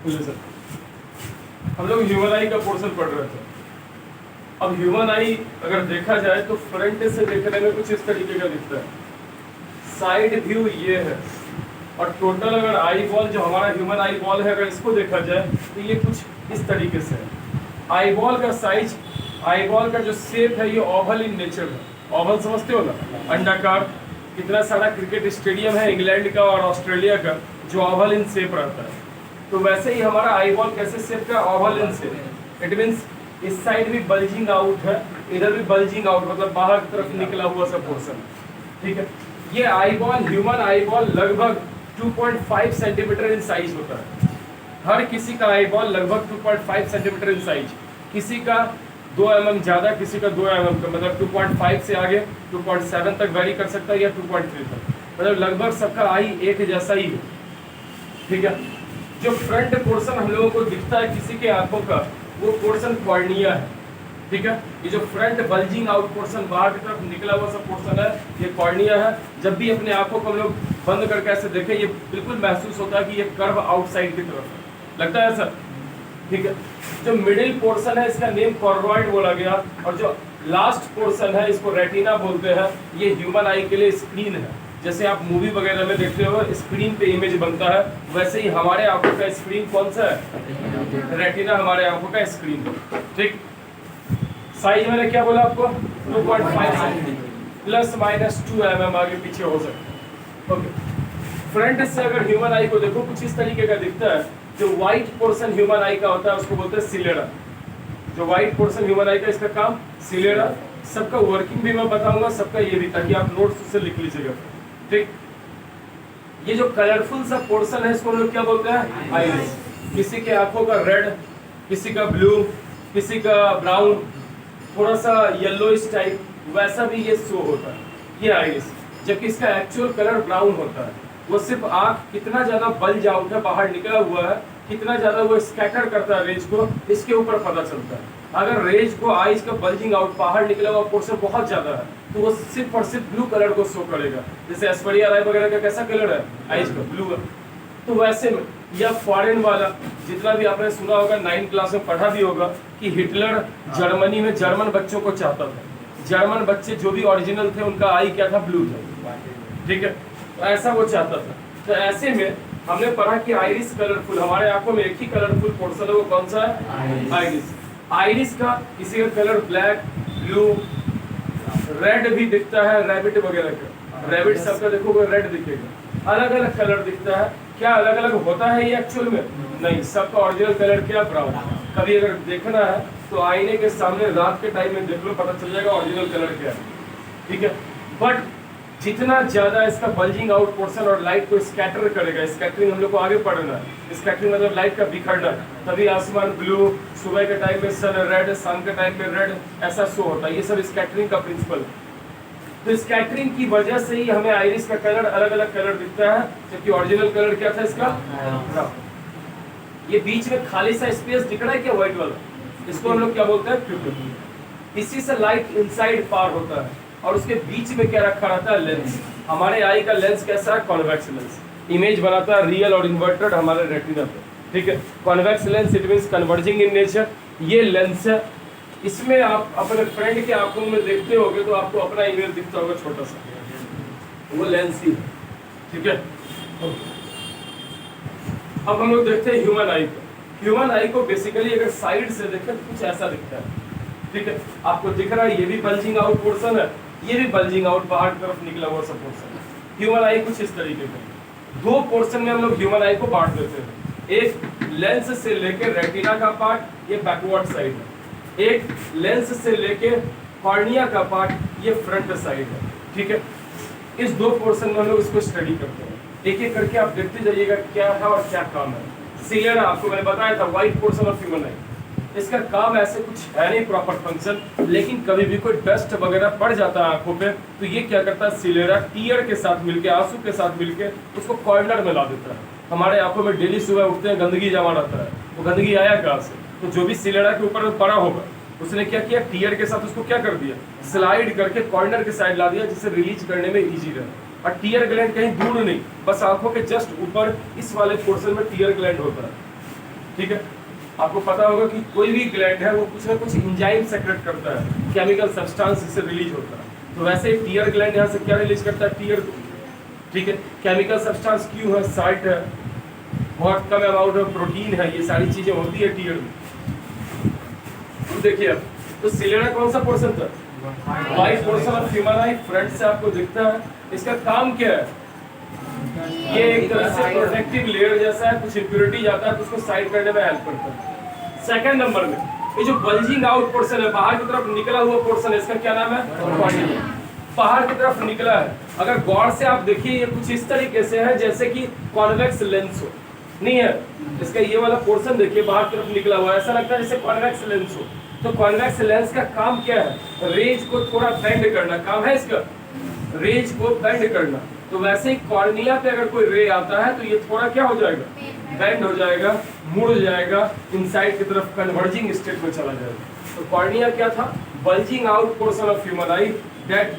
Sir हम लोग human आई का पोर्शन पढ़ रहे थे। अब ह्यूमन आई अगर देखा जाए तो फ्रंट से देखने में कुछ इस तरीके का दिखता है, साइड व्यू ये है, और टोटल अगर आई बॉल जो हमारा ह्यूमन आई बॉल है अगर इसको देखा जाए तो ये कुछ इस तरीके से है। आई बॉल का साइज, आई बॉल का जो शेप है ये ओवल इन नेचर है। ओवल समझते हो ना, अंडाकार। कितना सारा क्रिकेट स्टेडियम है इंग्लैंड का और ऑस्ट्रेलिया का जो ओवल इन शेप रहता है, तो वैसे ही हमारा आई बॉल कैसे शेप का, oval in shape. It means इस साइड भी बल्जिंग आउट है, इधर भी बल्जिंग आउट, मतलब बाहर की तरफ निकला हुआ सा पोर्शन, ठीक है। ये eye ball, human eye ball लगभग 2.5 सेंटीमीटर इन साइज होता है। हर किसी का आई बॉल लगभग 2.5 सेंटीमीटर इन साइज, किसी का 2 mm ज्यादा, किसी का 2 mm का, मतलब 2.5 से आगे 2.7 तक वेरी कर सकता है या 2.3 तक, मतलब लगभग सबका आई एक जैसा ही है, ठीक है। जो फ्रंट पोर्शन हम लोगों को दिखता है किसी के आंखों का, वो पोर्शन कॉर्निया है, ठीक है। ये जो फ्रंट बल्जिंग आउट पोर्शन बाहर की तरफ निकला हुआ सा पोर्शन है, ये कॉर्निया है। जब भी अपने आंखों को हम लोग बंद करके ऐसे देखें, ये बिल्कुल महसूस होता है कि ये कर्व आउटसाइड की तरफ है, लगता है सर, ठीक है। जो मिडिल पोर्शन है इसका नेम कॉर्नोइड बोला गया, और जो लास्ट पोर्शन है इसको रेटिना बोलते हैं। ये ह्यूमन आई के लिए स्क्रीन है। जैसे आप मूवी वगैरह में देखते हो स्क्रीन पे इमेज बनता है, वैसे ही हमारे आंखों का स्क्रीन कौन सा है, रेटिना हमारे आंखों का स्क्रीन है, ठीक। साइज मैंने क्या बोला आपको, 2.5 सेंटीमीटर प्लस माइनस 2 mm आगे पीछे हो सकता है, ओके। फ्रंट से अगर ह्यूमन आई को देखो कुछ इस तरीके का दिखता है। जो व्हाइट पोर्शन ह्यूमन आई का होता है उसको बोलते हैं सिलेरा। जो व्हाइट पोर्शन ह्यूमन आई का, इसका काम सिलेरा। सबका वर्किंग भी मैं बताऊंगा, सबका ये भी, ताकि आप नोट्स से लिख लीजिएगा, ठीक। ये जो कलरफुल सा पोर्शन है इसको लोग क्या बोलते हैं, आइरिस। किसी के आंखों का रेड, किसी का ब्लू, किसी का ब्राउन, थोड़ा सा येलोइश टाइप, वैसा भी ये शो होता है, ये आइरिस। जबकि इसका एक्चुअल कलर ब्राउन होता है। वो सिर्फ आंख कितना ज्यादा बल्ज आउट है, बाहर निकला हुआ है, कितना ज्यादा वो स्कैटर करता है रेज को, इसके ऊपर पता चलता है। अगर रेज को आइज का बल्जिंग आउट, बाहर निकला हुआ पोर्शन बहुत ज्यादा है, तो वो सिर्फ और सिर्फ ब्लू कलर को शो करेगा। जैसे एस्पेरिया राय वगैरह का कैसा कलर है, आइज का ब्लू है। तो वैसे में या फॉरेन वाला, जितना भी आपने सुना होगा, 9th क्लास में पढ़ा भी होगा कि हिटलर जर्मनी में जर्मन बच्चों को चाहता था। जर्मन बच्चे जो भी ओरिजिनल थे उनका आई क्या था, ब्लू था, ठीक है। तो ऐसा वो चाहता था। तो ऐसे में हमने पढ़ा कि आइरिस कलरफुल, हमारे आंखों में एक ही कलरफुल पोर्शन है, वो कौन सा है, आइरिस। आइरिस का किसी का कलर ब्लैक, ब्लू, रेड भी दिखता है, रैबिट वगैरह का, रैबिट सबका देखोगे रेड दिखेगा। अलग अलग कलर दिखता है। क्या अलग अलग होता है ये एक्चुअल में, नहीं, सबका ओरिजिनल कलर क्या, ब्राउन। कभी अगर देखना है तो आईने के सामने रात के टाइम में देख लो, पता चल जाएगा ओरिजिनल कलर क्या है, ठीक है। बट जितना ज्यादा इसका बल्जिंग आउट पोर्शन और लाइट को स्कैटर करेगा, स्कैटरिंग हम लोग को आगे पढ़ना है, स्कैटरिंग मतलब लाइट का बिखरना, तभी आसमान ब्लू, सुबह के टाइम में सन रेड, शाम के टाइम में रेड, ऐसा शो होता है। ये सब स्कैटरिंग का प्रिंसिपल है। तो स्कैटरिंग की वजह से ही हमें आइरिस का कलर अलग अलग कलर दिखता है, जबकि ओरिजिनल कलर क्या था इसका, ब्राउन। ये बीच में खाली सा स्पेस दिख रहा है क्या, व्हाइट वाला, इसको हम लोग क्या बोलते हैं, प्यूपिल। इसी से लाइट इनसाइड पार होता है, और उसके बीच में क्या रखा रहता है, लेंस। हमारे आई का लेंस कैसा है, कॉन्वेक्स लेंस। इमेज बनाता है रियल और इन्वर्टेड हमारे रेटिना पे, ठीक है। Convex lens it means converging in nature. ये लेंस है, इसमें आप अपने फ्रेंड के आंखों में देखते होगे तो आपको अपना इमेज दिखता होगा छोटा सा, वो लेंस ही है, ठीक है। अब हम लोग देखते हैं ह्यूमन आई को। ह्यूमन आई को बेसिकली अगर साइड से देखें तो कुछ ऐसा दिखता है, ठीक है। आपको दिख रहा है ये भी बल्जिंग आउट पोर्शन है, ये भी बल्जिंग आउट बाहर की तरफ निकला हुआ सब पोर्शन है। ह्यूमन आई कुछ इस तरीके का। दो पोर्शन में हम लोग ह्यूमन आई को बांट देते हैं, एक लेंस से लेकर रेटिना का पार्ट, ये बैकवर्ड साइड है। एक लेंस से लेके कॉर्निया का पार्ट, ये फ्रंट साइड है, ठीक है। इस दो पोर्शन में हम लोग इसको स्टडी करते हैं, एक एक करके आप देखते जाइएगा क्या है और क्या काम है। सिलेरा आपको मैंने बताया था, व्हाइट पोर्शन ऑफ ह्यूमन आई, इसका काम ऐसे कुछ है नहीं प्रॉपर फंक्शन, लेकिन कभी भी कोई डस्ट वगैरह पड़ जाता है आंखों पे तो ये क्या करता है, सिलेरा टीयर के साथ मिलके, आंसू के साथ मिलके उसको कॉर्नर में ला देता है। हमारे आंखों में डेली सुबह उठते हैं गंदगी जमा रहता है, वो गंदगी आया कहाँ से, तो जो भी सिलेरा के ऊपर पड़ा होगा उसने क्या किया, टीयर के साथ उसको क्या कर दिया, स्लाइड करके कॉर्नर के साइड ला दिया, जिससे रिलीज करने में इजी रहे। और टीयर ग्लैंड कहीं दूर नहीं, बस आंखों के जस्ट ऊपर इस वाले पोर्शन में टीयर ग्लैंड होता है। ठीक है, आपको पता होगा कि कोई भी ग्लैंड है वो कुछ ना कुछ एंजाइम सेक्रेट करता है, केमिकल सब्सटेंस इससे रिलीज होता है। तो वैसे ही टीयर ग्लैंड यहाँ से क्या रिलीज करता है, टीयर, ठीक है। केमिकल सब्सटेंस क्यों है, साल्ट है, बहुत कम अमाउंट ऑफ प्रोटीन है, ये सारी चीजें होती है टीयर में। तो देखिए अब, तो सिलेरा कौन सा पोर्शन था, white portion of human I, front से आपको दिखता है। इसका काम क्या है, ये एक तरह से प्रोटेक्टिव लेयर जैसा है, कुछ इंप्योरिटी जाता है तो उसको साइड करने में हेल्प करता है। सेकंड नंबर में ये जो बल्जिंग आउट पोर्शन है, बाहर की तरफ निकला हुआ पोर्शन है, इसका क्या नाम है, कॉर्निया। बाहर की तरफ निकला है, अगर गौर से आप देखिए ये कुछ इस तरीके से है जैसे कि कॉन्वेक्स लेंस हो, नहीं है, इसका ये वाला पोर्शन देखिए बाहर की तरफ निकला हुआ है, ऐसा लगता है जैसे कॉन्वेक्स लेंस हो। तो कॉन्वेक्स लेंस का काम क्या है, रेज को थोड़ा बेंड करना, काम है इसका, रेज को बेंड करना। तो वैसे ही कॉर्निया पे अगर कोई रे आता है तो ये थोड़ा क्या हो जाएगा, बेंड हो जाएगा, मुड़ जाएगा, इनसाइड की तरफ कन्वर्जिंग स्टेट में चला जाएगा। तो कॉर्निया क्या था, bulging out portion of human I that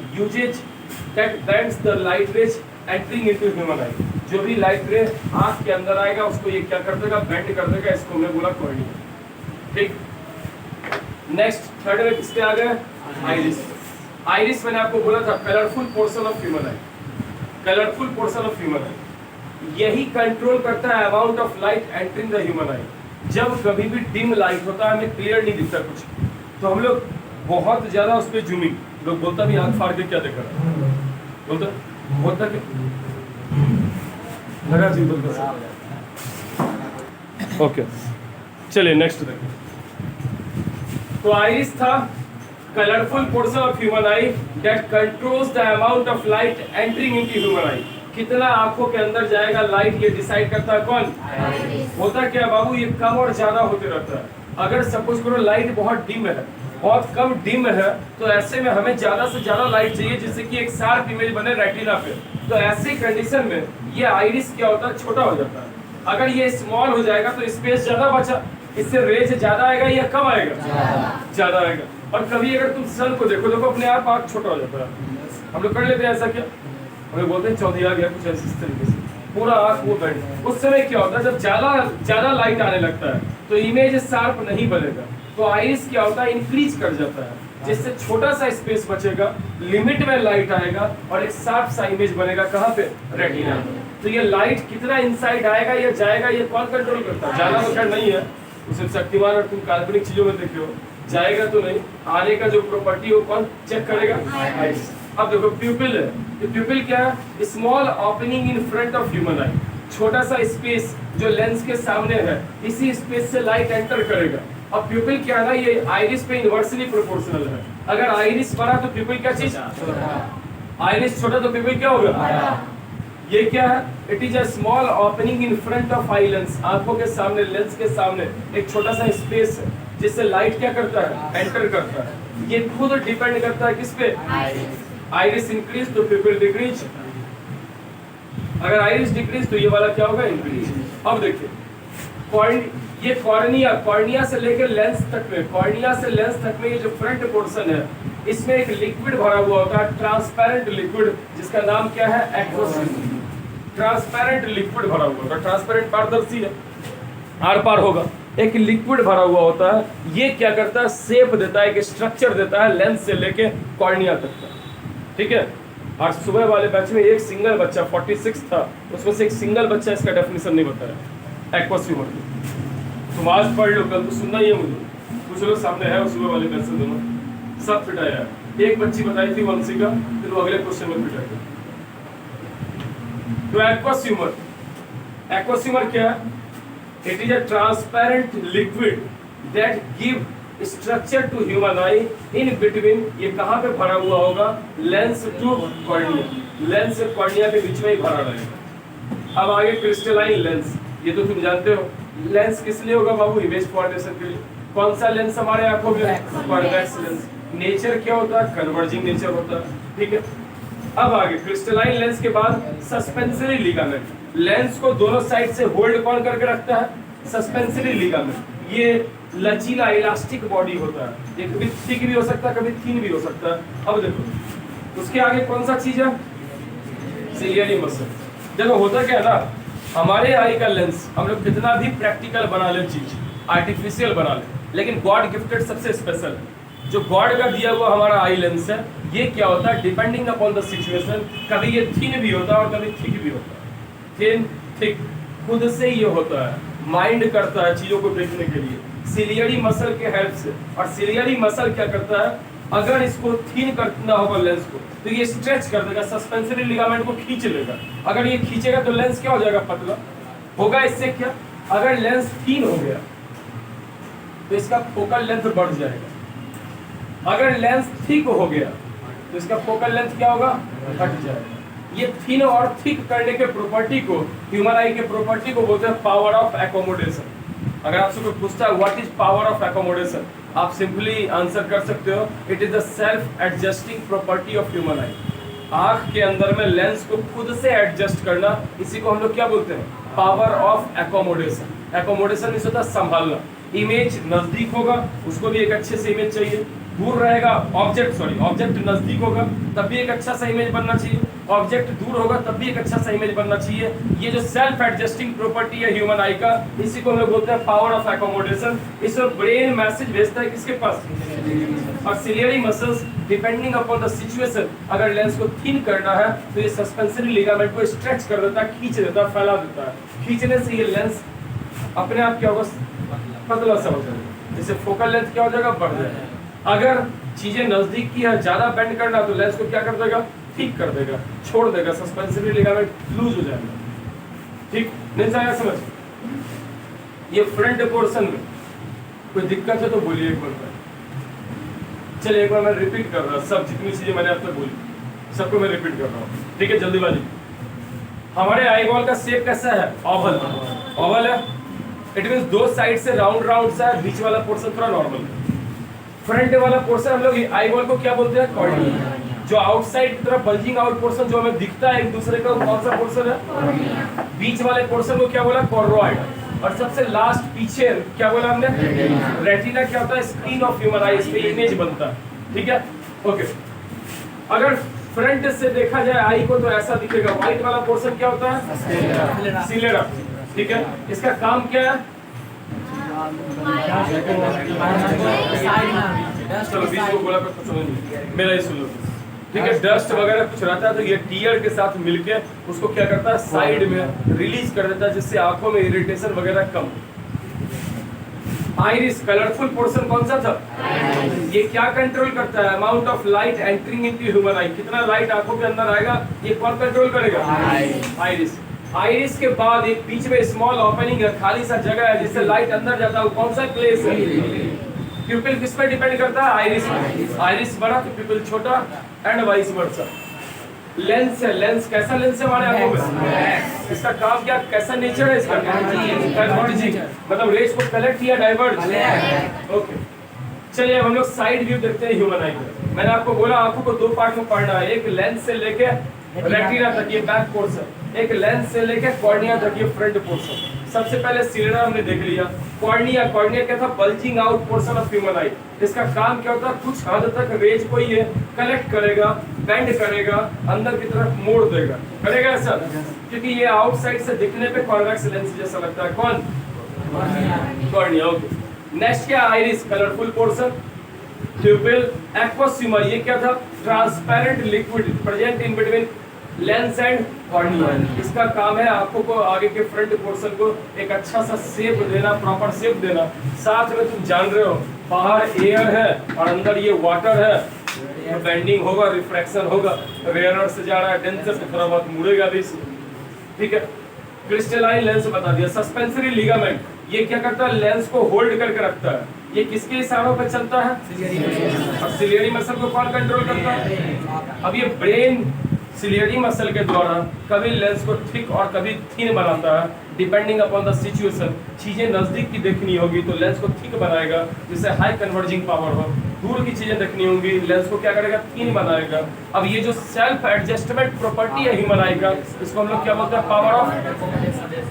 bends the light rays entering into human eye। जो भी लाइट रे आंख के अंदर आएगा उसको ये क्या कर देगा, बेंड कर देगा, इसको मैं बोला कॉर्निया। ठीक, नेक्स्ट थर्ड में किसके आ गए, आइरिस। आइरिस मैंने आपको बोला था colourful portion of human I, colourful portion of human आई, यही कंट्रोल करता है amount of light entering the human आई। जब कभी भी डिम लाइट होता है, हमें क्लियर नहीं दिखता कुछ, तो हम लोग बहुत ज्यादा उस पर जूमिंग, लोग बोलता भी आंख फाड़ के क्या देख रहा है, बोलता कि लगा जी बोलता। ओके, चलिए नेक्स्ट देखिए। तो आइरिस था colourful portion of human I that controls the amount of light entering into human आई। कितना आंखों के अंदर जाएगा लाइट, ये डिसाइड करता है कौन, होता क्या बाबू, ये कम और ज्यादा होते रहता है। अगर सपोज करो लाइट बहुत डिम है, बहुत कम डिम है, तो ऐसे में हमें ज्यादा से ज्यादा लाइट चाहिए जिससे कि एक शार्प इमेज बने रेटिना पे। तो ऐसी कंडीशन में ये आइरिस क्या होता है, छोटा हो जाता है। अगर ये स्मॉल हो जाएगा तो स्पेस ज्यादा बचा, इससे रेज ज्यादा आएगा या कम आएगा, ज्यादा आएगा। और कभी अगर तुम सन को देखो, देखो अपने आप आँख छोटा हो जाता है, हम लोग कर लेते हैं ऐसा क्या, हमें बोलते हैं चौधिया गया, कुछ ऐसे इस तरीके से पूरा आँख वो बैंड। उस समय क्या होता है, जब ज्यादा लाइट आने लगता है तो इमेज शार्प नहीं बनेगा, तो आइरिस क्या होता है, इंक्रीज कर जाता है, जिससे छोटा सा स्पेस बचेगा, लिमिट में लाइट आएगा और एक शार्प सा इमेज बनेगा, कहाँ पे, रेटिना पे। तो ये लाइट कितना इनसाइड आएगा या जाएगा, ये कौन कंट्रोल करता है, ज्यादा तो खैर नहीं है, उसे शक्तिमान और तुम काल्पनिक चीजों में देखे हो, जाएगा तो नहीं, आने का जो प्रॉपर्टी हो कौन चेक करेगा, आइरिस। अब देखो प्यूपिल है, तो प्यूपिल क्या है, small opening in front of human आई, छोटा सा स्पेस जो लेंस के सामने है, इसी स्पेस से लाइट एंटर करेगा। अब प्यूपिल क्या है ना, ये आइरिस पे इनवर्सली प्रोपोर्शनल है। अगर आइरिस बड़ा तो प्यूपिल क्या चीज, आइरिस छोटा तो प्यूपिल क्या होगा, ये क्या है, it is a small opening in front of eye lens, आंखों के सामने, लेंस के सामने एक छोटा सा स्पेस है जिससे लाइट क्या करता है, एंटर करता है। ये खुद डिपेंड करता है किस पे, आइरिस इंक्रीज तो प्यूपिल डिक्रीज, अगर आइरिस डिक्रीज तो ये वाला क्या होगा, इंक्रीज। अब देखिए ये कॉर्निया, कॉर्निया से लेकर लेंस तक में, कॉर्निया से लेंस तक में ये जो फ्रंट पोर्शन है, इसमें एक लिक्विड भरा हुआ होता है, ट्रांसपेरेंट लिक्विड, जिसका नाम क्या है, एक्वस लिक्विड। ट्रांसपेरेंट लिक्विड भरा हुआ होता है, ट्रांसपेरेंट पारदर्शी है, आर पार होगा, एक लिक्विड भरा हुआ होता है। ये क्या करता है, शेप देता है, एक स्ट्रक्चर देता है लेंस से लेके कॉर्निया तक का, ठीक है। आज सुबह वाले बैच में एक सिंगल बच्चा 46 था, उसमें से एक सिंगल बच्चा इसका डेफिनेशन नहीं बताया, एक्वस ह्यूमर। तुम आज पढ़ लो, कल तो सुनना ही है मुझे, कुछ लोग सामने है सुबह वाले बैच से दोनों सब पिटाया है। एक बच्ची बताई थी वंशिका, फिर वो अगले क्वेश्चन में पिटाई। तो एक्वस ह्यूमर, एक्वस ह्यूमर क्या है, it is a transparent liquid that give structure to human eye in between. ये कहाँ पे भरा हुआ होगा, लेंस टू कॉर्निया, लेंस से कॉर्निया के बीच में ही भरा रहेगा। अब आगे क्रिस्टलाइन लेंस, ये तो तुम जानते हो, लेंस किस लिए होगा बाबू, इमेज फॉर्मेशन के लिए। कौन सा लेंस हमारे आंखों में, कॉन्वेक्स लेंस। नेचर क्या होता है, कन्वर्जिंग नेचर होता है, ठीक है। अब आगे क्रिस्टलाइन लेंस के बाद सस्पेंसरी लिगामेंट, लेंस को दोनों साइड से होल्ड कौन करके रखता है, सस्पेंसरी लिगामेंट। ये लचीला इलास्टिक बॉडी होता है, ये कभी थिक भी हो सकता है, कभी थिन भी हो सकता है। अब देखो उसके आगे कौन सा चीज है, सिलियरी मसल। देखो होता क्या है ना, हमारे आई का लेंस हम लोग कितना भी प्रैक्टिकल बना ले, चीज आर्टिफिशियल बना ले, लेकिन गॉड गिफ्टेड सबसे स्पेशल है। जो गॉड का दिया हुआ हमारा आई लेंस है, ये क्या होता है, डिपेंडिंग अपॉन द सिचुएशन, कभी ये थिन भी होता है और कभी थिक भी होता है। थिन थिक खुद से ये होता है, माइंड करता है चीजों को देखने के लिए सिलियरी मसल के हेल्प से। और सिलियरी मसल क्या करता है, अगर इसको थिन करना होगा लेंस को, तो ये स्ट्रेच कर देगा, सस्पेंसरी लिगामेंट को खींच लेगा। अगर ये खींचेगा तो लेंस क्या हो जाएगा, पतला होगा। इससे क्या, अगर लेंस थिन हो गया तो इसका फोकल लेंथ बढ़ जाएगा, अगर लेंस थिक हो गया तो इसका फोकल लेंथ क्या होगा, घट जाएगा। ये थिन और थिक करने के प्रॉपर्टी को, ह्यूमन आई के प्रॉपर्टी को बोलते हैं पावर ऑफ एकोमोडेशन। अगर आपसे कोई पूछता है what is power of accommodation, आप सिंपली आंसर कर सकते हो, it is the self adjusting property of human आई। आंख के अंदर में लेंस को खुद से एडजस्ट करना, इसी को हम लोग क्या बोलते हैं, power of accommodation. Accommodation means होता है संभालना। इमेज नजदीक होगा, उसको भी एक अच्छे से इमेज चाहिए। दूर रहेगा ऑब्जेक्ट नजदीक होगा तब भी एक अच्छा सा इमेज बनना चाहिए, ऑब्जेक्ट दूर होगा तब भी एक अच्छा सा इमेज बनना चाहिए। ये जो सेल्फ एडजस्टिंग प्रॉपर्टी है ह्यूमन आई का, इसी को हम लोग बोलते हैं पावर ऑफ एकोमोडेशन। इसमें ब्रेन मैसेज भेजता है किसके पास, और ciliary muscles depending upon the situation, अगर लेंस को थिन करना है तो ये सस्पेंसरी लिगामेंट को स्ट्रेच कर देता है, खींच देता है, फैला देता है। खींचने से ये लेंस अपने आप क्या होगा, पतला सा हो जाएगा, जिससे फोकल लेंथ क्या हो जाएगा, बढ़ जाएगा। अगर चीजें नजदीक की है, ज्यादा बेंड करना, तो लेंस को क्या कर देगा, ठीक कर देगा, छोड़ देगा, सस्पेंसरी लिगामेंट लूज हो जाएगा। ठीक नहीं आया समझ। ये फ्रंट पोर्शन में कोई दिक्कत है तो बोलिए एक बार। चलिए एक बार मैं रिपीट कर रहा हूँ, सब जितनी चीजें मैंने अब तक बोली सबको मैं रिपीट कर रहा हूँ, ठीक है, जल्दीबाजी। हमारे आई बॉल का शेप कैसा है, ओवल। ओवल है, इट मींस दो साइड से राउंड सा है, बीच वाला पोर्शन थोड़ा नॉर्मल है। फ्रंट वाला पोर्शन हम लोग आई बॉल को क्या बोलते हैं, कॉर्निया। जो आउटसाइड की तरफ बल्जिंग आउट पोर्शन जो हमें दिखता है एक दूसरे का, कौन सा पोर्शन है, बीच वाले पोर्शन को क्या बोला, कॉर्नोइड। और सबसे लास्ट पीछे क्या बोला हमने, रेटिना। क्या होता है, स्क्रीन ऑफ ह्यूमन आई, इस पे इमेज बनता है, ठीक है, ओके। अगर फ्रंट से देखा जाए आई को तो ऐसा दिखेगा, व्हाइट वाला पोर्शन क्या होता है, सिलेरा, ठीक है। इसका काम क्या है, चलो बीच को बोला पर कुछ नहीं, मेरा ही सुन लो, ठीक है। डस्ट वगैरह कुछ रहता है तो ये टीयर के साथ मिलके उसको क्या करता है, साइड में रिलीज कर देता है, जिससे आंखों में इरिटेशन वगैरह कम। आइरिस कलरफुल पोर्शन कौन सा था, ये क्या कंट्रोल करता है, amount of light entering into human आई, कितना लाइट आंखों के अंदर आएगा, ये कौन कंट्रोल करेगा, आइरिस। आइरिस के बाद एक बीच में स्मॉल ओपनिंग है, खाली सा जगह है जिससे लाइट अंदर जाता है, कौन सा प्लेस है, प्यूपिल किस पे डिपेंड करता है, आइरिस। आइरिस बड़ा तो प्यूपिल छोटा, एंड वाइस वर्सा। लेंस है, लेंस कैसा लेंस है हमारे आंखों में, इसका काम क्या, कैसा नेचर है इसका, कन्वर्जिंग, मतलब रेज को कलेक्ट या डाइवर्ज, ओके। चलिए अब हम लोग साइड व्यू देखते हैं ह्यूमन आई का। मैंने आपको बोला आंखों को दो पार्ट में पढ़ना है, एक लेंस से लेके रेटिना तक ये बैक पोर्शन, एक लेंस से लेके कॉर्निया तक ये फ्रंट पोर्शन। सबसे पहले सिलेरा हमने देख लिया। कॉर्निया, कॉर्निया क्या था, bulging out portion of human आई। इसका काम क्या होता है, कुछ हद तक रेज को ये कलेक्ट करेगा, बेंड करेगा, अंदर की तरफ मोड़ देगा, करेगा ऐसा, क्योंकि ये आउटसाइड से दिखने पे कॉन्वेक्स लेंस जैसा लगता है। कौन, कॉर्निया, ओके। नेक्स्ट क्या, iris colourful portion, प्यूपिल, aqueous humour, ये क्या था, transparent liquid present in between lens and cornea. इसका काम है आंखों को, आगे के फ्रंट पोर्शन को एक अच्छा सा शेप देना, प्रॉपर शेप देना। साथ में तुम जान रहे हो बाहर एयर है और अंदर ये वाटर है, बेंडिंग होगा, रिफ्रैक्शन होगा, रेयर से जा रहा है डेंसर से, थोड़ा बहुत मुड़ेगा भी, ठीक है। क्रिस्टलाइन लेंस बता दिया। सस्पेंसरी लिगामेंट, ये क्या करता है, लेंस को होल्ड करके रखता है। ये किसके इशारों पे चलता है, और सिलियरी मसल को कौन कंट्रोल करता है। अब ये ब्रेन सिलियरी मसल के द्वारा कभी लेंस को थिक और कभी थिन बनाता है, डिपेंडिंग अपॉन द सिचुएशन। चीजें नजदीक की देखनी होगी तो लेंस को थिक बनाएगा जिससे हाई कन्वर्जिंग पावर हो, दूर की चीजें देखनी होंगी लेंस को क्या करेगा, थिन बनाएगा। अब ये जो सेल्फ एडजस्टमेंट प्रॉपर्टी है ह्यूमन आई का, इसको हम लोग क्या बोलते हैं, पावर ऑफ।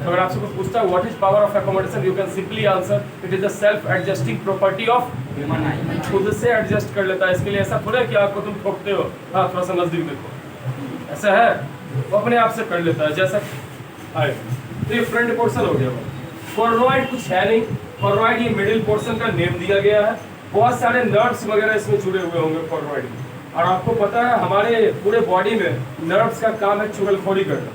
अगर आपसे कुछ पूछता है what is power of accommodation, you can simply answer it is the self adjusting property of human आई। खुद से एडजस्ट कर लेता है। इसके लिए ऐसा थोड़ा है कि आपको तुम ठोकते हो, हाँ थोड़ा सा नजदीक देखो, ऐसा है, वो अपने आप से कर लेता है जैसा आए। तो ये फ्रंट पोर्शन हो गया। कोर्नोइड कुछ है नहीं, कोर्नोइड ये मिडिल पोर्शन का नेम दिया गया है। बहुत सारे नर्व्स वगैरह इसमें जुड़े हुए होंगे कोर्नोइड में। और आपको पता है हमारे पूरे बॉडी में नर्व्स का काम है चुगलखोरी करना।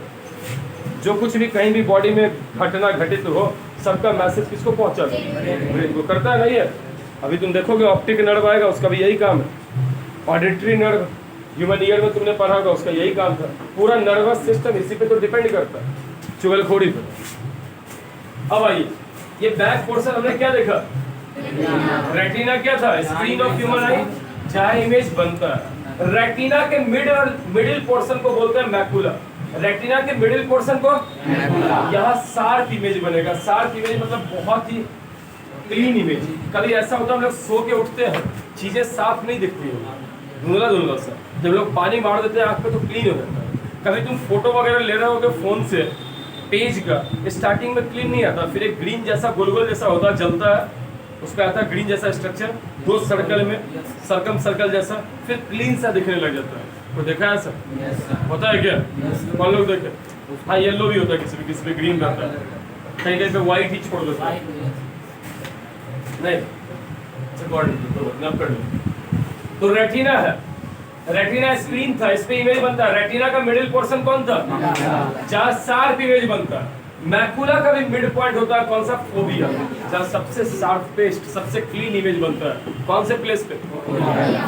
जो कुछ भी कहीं भी बॉडी में घटना घटित हो, सबका मैसेज किसको पहुंचा, ब्रेन को करता है। नहीं है, अभी तुम देखोगे ऑप्टिक नर्व आएगा, उसका भी यही काम है। ऑडिटरी नर्व ह्यूमन ईयर में तुमने पढ़ा होगा, उसका यही काम था। पूरा नर्वस सिस्टम इसी पे तो डिपेंड करता है, चुगलखोरी पे। अब आइए, ये बैक पोर्शन हमने क्या देखा, रेटिना क्या था, स्क्रीन ऑफ ह्यूमन आई, जहां इमेज बनता है। रेटिना के मिडिल पोर्शन को बोलते हैं मैकुला। रेटिना के मिडिल पोर्शन को यहाँ शार्प इमेज बनेगा। शार्प इमेज मतलब बहुत ही क्लीन इमेज। कभी ऐसा होता है हम लोग सो के उठते हैं, चीजें साफ नहीं दिखती है, धुंधला धुंधला सा। जब लोग पानी मार देते हैं आँख पे तो क्लीन हो जाता है। कभी तुम फोटो वगैरह ले रहे होगे फोन से, पेज का स्टार्टिंग में क्लीन नहीं आता, फिर एक ग्रीन जैसा गोल जैसा होता है, जलता है, उस पर आता है ग्रीन जैसा स्ट्रक्चर, दो सर्कल में सर्कल जैसा, फिर क्लीन सा दिखने लग जाता है। तो देखा है सर? होता है क्या? कौन लोग देखे? हाँ, येलो भी होता है, किसी पे ग्रीन रहता है, कहीं कहीं पे व्हाइट ही छोड़ देता है। नहीं, कर लो। तो रेटिना है, रेटिना स्क्रीन था, इस पे इमेज बनता है। रेटिना का मिडिल पोर्शन कौन था, जहाँ शार्प इमेज बनता है। मैकुला का भी मिड पॉइंट होता है, कौन सा, फोबिया, जहाँ सबसे शार्पेस्ट सबसे क्लीन इमेज बनता है। कौन से प्लेस पे,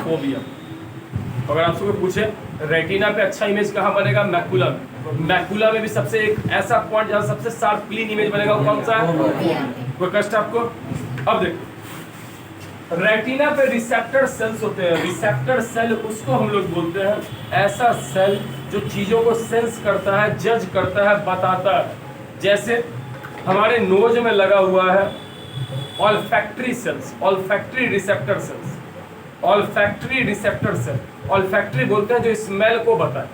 फोबिया। अगर आपसे कोई पूछे रेटिना पे अच्छा इमेज कहाँ बनेगा, मैकुला में। मैकुला में भी सबसे एक ऐसा पॉइंट जहाँ सबसे शार्प क्लीन इमेज बनेगा, वो कौन सा है? कोई कष्ट आपको? अब देखो, रेटिना पे रिसेप्टर सेल्स होते हैं। रिसेप्टर सेल उसको हम लोग बोलते हैं ऐसा सेल जो चीजों को सेंस करता है, जज करता है, बताता है। जैसे हमारे नोज में लगा हुआ है olfactory cells, olfactory receptor cells, olfactory receptor cell. Olfactory बोलते हैं जो स्मेल को बताए,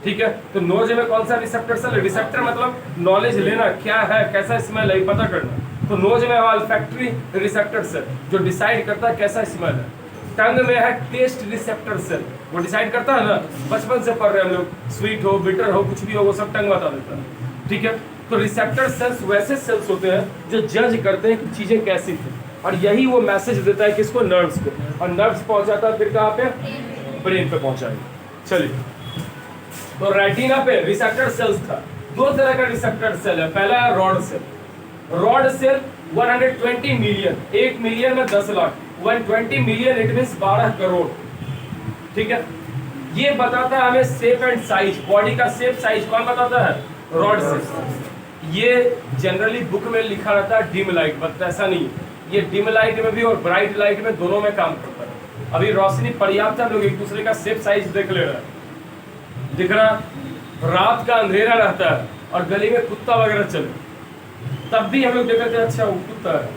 ठीक है। तो नोज में कौन सा रिसेप्टर सेल है? रिसेप्टर मतलब नॉलेज लेना, क्या है, कैसा स्मेल है, पता करना। तो नोज में ऑल्फैक्टरी रिसेप्टर सेल जो डिसाइड करता है कैसा स्मेल है। टंग में है टेस्ट रिसेप्टर सेल, वो डिसाइड करता है ना, बचपन से पढ़ रहे हैं हम लोग, स्वीट हो, बिटर हो, कुछ भी हो, वो सब टंग बता देता है, ठीक है। तो रिसेप्टर सेल्स वैसे सेल्स होते हैं जो जज करते हैं कि चीजें कैसी थी, और यही वो मैसेज देता है किसको, नर्व्स को, और नर्व्स पहुंचाता है फिर कहाँ पे, ब्रेन पे पहुंचाएगा। चलिए, तो रेटिना पे रिसेप्टर सेल्स था। दो तरह का रिसेप्टर सेल है। पहला है rod cell. Rod cell 120 million, 1 million में 10 lakh, 120 million it means 12 crore, ठीक है। ये बताता है हमें शेप एंड साइज, बॉडी का शेप साइज कौन बताता है, रॉड सेल। ये जनरली बुक में लिखा रहता है डिम लाइट, बट ऐसा नहीं, ये डिम लाइट में भी और ब्राइट लाइट में दोनों में काम करता है। अभी रोशनी पर्याप्त है, हम लोग एक दूसरे का शेप साइज देख ले रहे हैं, दिख रहा। रात का अंधेरा रहता है और गली में कुत्ता वगैरह चले, तब भी हम लोग देखते हैं अच्छा वो कुत्ता है,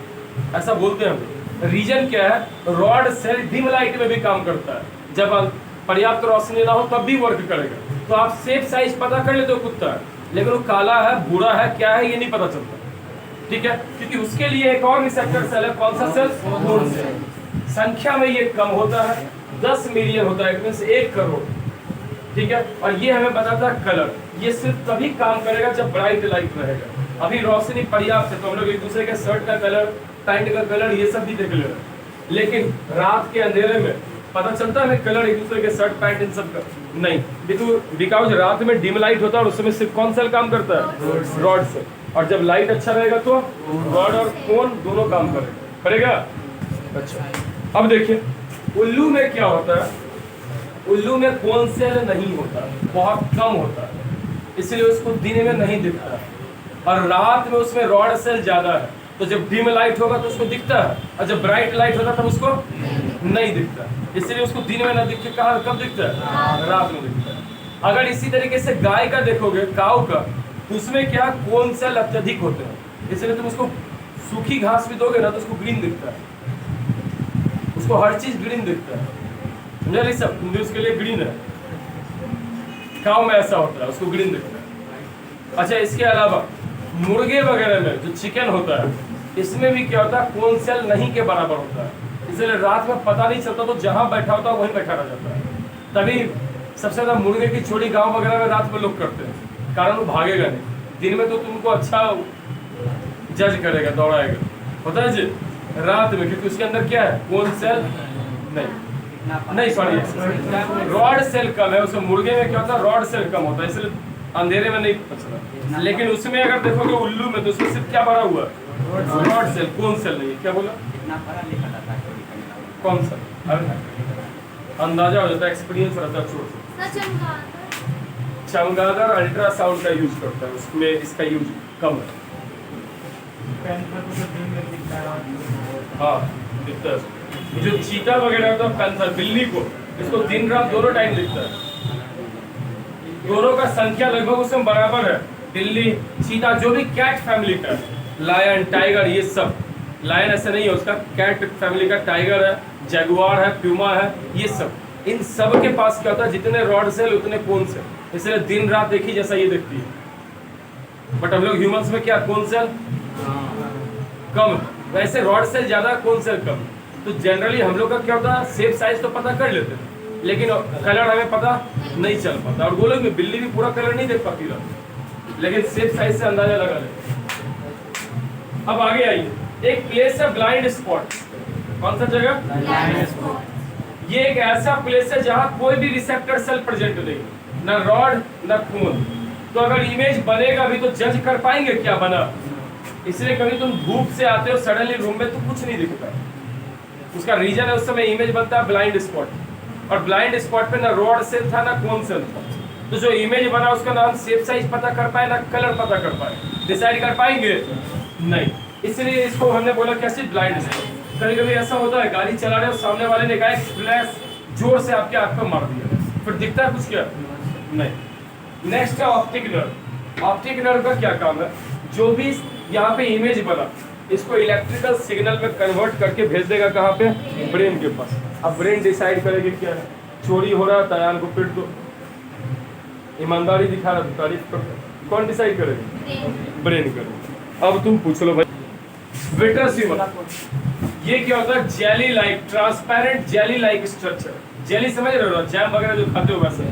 ऐसा बोलते हैं हम। रीजन क्या है, रॉड सेल डिम लाइट में भी काम करता है, जब पर्याप्त रोशनी ना हो तब भी वर्क करेगा। तो आप शेप साइज पता कर लेते हो कुत्ता है, लेकिन वो काला है, बूढ़ा है, क्या है ये नहीं पता चलता, ठीक है, क्योंकि उसके लिए एक और रिसेप्टर सेल है, कौन सा सेल, होर्न सेल। संख्या में ये कम होता है, 10 मिलियन होता है, इट मींस 1 करोड़, ठीक है। और ये हमें बताता है कलर, ये सिर्फ तभी काम करेगा जब ब्राइट लाइट रहेगा। अभी रोशनी पर्याप्त है तो हम लोग एक दूसरे के शर्ट का कलर, पैंट का कलर, ये सब भी देख ले रहे हैं, लेकिन रात के अंधेरे में पता चलता है कलर एक दूसरे के शर्ट पैंट इन सब का नहीं, बिकॉज रात में डिम लाइट होता है और उसमें सिर्फ कौन सेल काम करता है, रॉड सेल। और जब लाइट अच्छा रहेगा तो रॉड और कोन दोनों काम करेगा। अच्छा, अब देखिए उल्लू में क्या होता है, उल्लू में कोन सेल नहीं होता, बहुत कम होता है, इसलिए उसको दिन में नहीं दिखता है, और रात में उसमें रॉड सेल ज्यादा है। तो जब डिम लाइट होगा तो उसको दिखता है, और जब ब्राइट लाइट होता है तब उसको नहीं दिखता, इसलिए उसको दिन में ना दिख के कहाँ कब दिखता है, रात में दिखता है। अगर इसी तरीके से गाय का देखोगे, काऊ का, तो उसमें क्या कोन सेल अत्यधिक होते हैं, इसलिए तुम उसको सूखी घास भी दोगे ना तो उसको ग्रीन दिखता है, उसको हर चीज ग्रीन दिखता है, समझा नहीं सब, उसके लिए ग्रीन है। काऊ में ऐसा होता है, उसको ग्रीन दिखता है। अच्छा, इसके अलावा मुर्गे वगैरह में जो चिकन होता है, इसमें भी क्या होता है, कोन सेल नहीं के बराबर होता है, इसलिए रात में पता नहीं चलता, तो जहां बैठा होता है वहीं बैठा रह जाता है। तभी सबसे ज्यादा मुर्गे की चोरी गांव वगैरह में रात में लोग करते हैं, कारण वो भागेगा नहीं, दिन में तो तुमको अच्छा जज करेगा, दौड़ाएगा, होता है जी। रात में क्योंकि उसके अंदर क्या है, कोन सेल नहीं सॉरी रॉड सेल कम है। उसमें मुर्गे में क्या होता है, रॉड सेल कम होता है, इसलिए अंधेरे में नहीं पता चला। लेकिन उसमें अगर देखोगे उल्लू में, तो उसमें सिर्फ क्या भरा हुआ है, रॉड सेल, कोन सेल नहीं है। क्या बोला, कौन सा, अंदाजा हो जाता है, एक्सपीरियंस रहता है छोड़ से। चमगादड़ अल्ट्रासाउंड का यूज करता है, उसमें इसका यूज कम है। हाँ दिखता है। जो चीता वगैरह होता है पैंथर, बिल्ली को, इसको दिन रात दोनों टाइम दिखता है। दोनों का संख्या लगभग उसमें बराबर है। बिल्ली, चीता, जो भी कैट फैमिली का, लायन, टाइगर, ये सब। लायन ऐसा नहीं है उसका, कैट फैमिली का, टाइगर है, जगुआर है, प्यूमा है, ये सब। इन सब के पास क्या होता है, जितने रॉड सेल उतने कोन सेल, इसलिए दिन रात एक ही जैसा ये दिखती है। बट हम लोग ह्यूमंस में क्या, कोन सेल कम, वैसे रॉड सेल ज्यादा, कोन सेल कम। तो जनरली हम लोग का क्या होता है, शेप साइज तो पता कर लेते हैं, लेकिन कलर हमें पता नहीं चल पाता। और बोलोगे बिल्ली भी पूरा कलर नहीं देख पाती रात, लेकिन शेप साइज से अंदाजा लगा ले। अब आगे आइए, एक प्लेस है ब्लाइंड स्पॉट। कौन सा जगह, ब्लाइंड स्पॉट। ये एक ऐसा प्लेस है जहां कोई भी रिसेप्टर सेल प्रेजेंट नहीं, न रॉड न कोन। तो अगर इमेज बनेगा भी तो जज कर पाएंगे क्या बना। इसलिए कभी तुम धूप से आते हो सडनली रूम में तो कुछ नहीं दिखता, उसका रीजन है उस समय इमेज बनता है ब्लाइंड स्पॉट। और ब्लाइंड स्पॉट पे ना रॉड सेल था ना कोन सेल था, तो जो इमेज बना उसका नाम शेप साइज पता कर पाए ना कलर पता कर पाए, डिसाइड कर पाएंगे नहीं। इसलिए इसको हमने बोला कैसे, ब्लाइंड स्पॉट। कभी कभी ऐसा होता है, गाड़ी चला रहे हो, सामने वाले ने कहा फ्लैश जोर से आपके आंख पे मार दिया, फिर दिखता है कुछ क्या नहीं। नेक्स्ट है ऑप्टिक नर्व। ऑप्टिक नर्व का क्या काम है, जो भी यहाँ पे इमेज बना, इसको इलेक्ट्रिकल सिग्नल में कन्वर्ट करके भेज देगा कहाँ पे, ब्रेन के पास। अब ब्रेन डिसाइड करेगी क्या है, चोरी हो रहा है तयान को पीट दो, ईमानदारी दिखा रहा है तारीफ कर, कौन डिसाइड करेगा, ब्रेन करेगा। अब तुम पूछ लो भाई, विट्रस ह्यूमर, ये क्या होता है, jelly like, transparent jelly like structure. Jelly समझ रहे हो, जैम वगैरह जो खाते हो वैसे,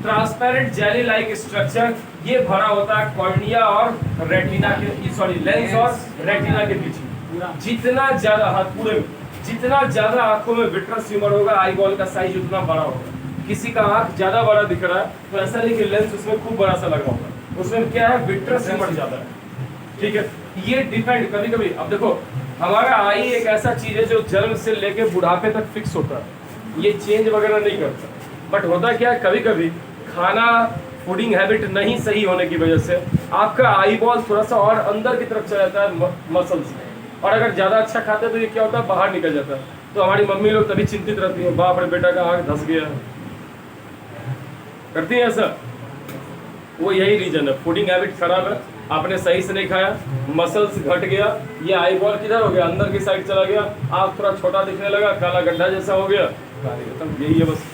ट्रांसपेरेंट जेली लाइक स्ट्रक्चर। ये भरा होता है कॉर्निया और रेटिना के, सॉरी लेंस और रेटिना के बीच। जितना ज्यादा हाथ पूरे में, जितना ज्यादा आंखों में विट्रस ह्यूमर होगा, आई बॉल का साइज उतना बड़ा होगा। किसी का आंख ज्यादा बड़ा दिख रहा है तो ऐसा नहीं कि लेंस उसमें खूब बड़ा सा लगा होगा, उसमें क्या है, विट्रस ह्यूमर ज्यादा है। ठीक है, ये डिपेंड, कभी कभी अब देखो हमारा आई एक ऐसा चीज है जो जन्म से लेके बुढ़ापे तक फिक्स होता है, ये चेंज वगैरह नहीं करता। बट होता क्या है, कभी कभी खाना, फूडिंग हैबिट नहीं सही होने की वजह से आपका आई बॉल थोड़ा सा और अंदर की तरफ चला जाता है मसल्स में, और अगर ज्यादा अच्छा खाते हैं तो ये क्या होता है, बाहर निकल जाता है। तो हमारी मम्मी लोग तभी चिंतित रहती है, बाप रे बेटा का आँख धंस गया, करती है ऐसा। वो यही रीजन है, फूडिंग हैबिट खराब है, आपने सही से नहीं खाया, मसल्स घट गया, ये आई बॉल किधर हो गया, अंदर की साइड चला गया, आँख थोड़ा छोटा दिखने लगा, काला गड्ढा जैसा हो गया, यही है बस।